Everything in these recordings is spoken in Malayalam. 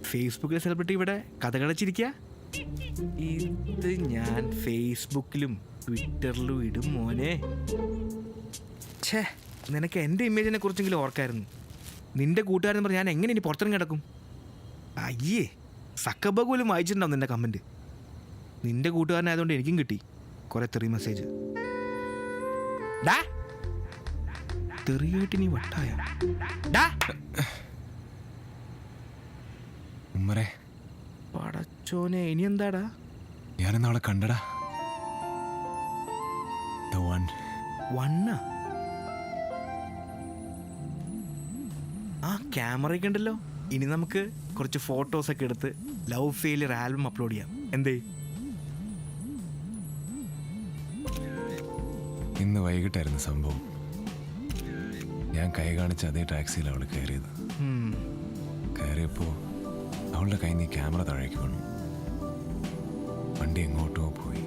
ഫേസ്ബുക്കിലെ സെലിബ്രിറ്റി ഇവിടെ കഥ കളിച്ചിരിക്കുക. ഇത് ഞാൻ ഫേസ്ബുക്കിലും ട്വിറ്ററിലും ഇടും മോനെ. ഛേ, നിനക്ക് എൻ്റെ ഇമേജിനെ കുറിച്ചെങ്കിലും ഓർക്കായിരുന്നു. നിന്റെ കൂട്ടുകാരൻ പറഞ്ഞ് ഞാൻ എങ്ങനെ ഇനി പുറത്തിറങ്ങി കിടക്കും? അയ്യേ, സക്കബർഗ് പോലും വായിച്ചിട്ടുണ്ടാവും നിന്റെ കമൻറ്റ്. നിന്റെ കൂട്ടുകാരനായതുകൊണ്ട് എനിക്കും കിട്ടി കുറെ തെറി മെസ്സേജ്. ഡാ തെറിയായിട്ട് നീ വട്ടായ ഡാ ഉമ്മരെ, പടച്ചോനെ, ഇനി എന്താടാ? ഞാനെന്നാളെ കണ്ടടാ. വണ്ണ ആ ക്യാമറയൊക്കെ ഉണ്ടല്ലോ. ഇനി നമുക്ക് കുറച്ച് ഫോട്ടോസൊക്കെ എടുത്ത് ലവ് ഫെയിലിയർ ആൽബം അപ്ലോഡ് ചെയ്യാം. എന്തേ? ഇന്ന് വൈകിട്ടായിരുന്നു സംഭവം. ഞാൻ കൈ കാണിച്ച അതേ ടാക്സിയിൽ അവൾ കയറിയത്. കയറിയപ്പോൾ അവളുടെ കയ്യിൽ നിന്ന് ക്യാമറ താഴേക്ക് വീണു. വണ്ടി എങ്ങോട്ടോ പോയി.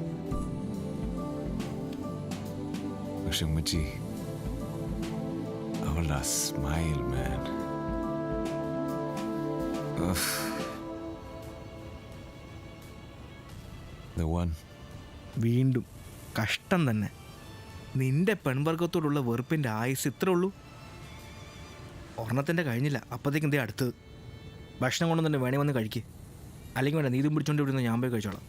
പക്ഷെ ഉമ്മച്ചി, അവളുടെ സ്മൈൽ മാൻ, the one. വീണ്ടും കഷ്ടം തന്നെ. നിന്റെ പെൺവർഗത്തോടുള്ള വെറുപ്പിൻ്റെ ആയുസ് ഇത്രേ ഉള്ളൂ. ഒരെണ്ണത്തിൻ്റെ കഴിഞ്ഞില്ല, അപ്പോഴത്തേക്കും എന്തേ അടുത്തത്. ഭക്ഷണം കൊണ്ടു തന്നെ വേണേ വന്ന് കഴിക്കുക. അല്ലെങ്കിൽ വേണ്ട, നീതും പിടിച്ചോണ്ട് ഇവിടുന്ന് ഞാൻ പോയി കഴിച്ചോളാം.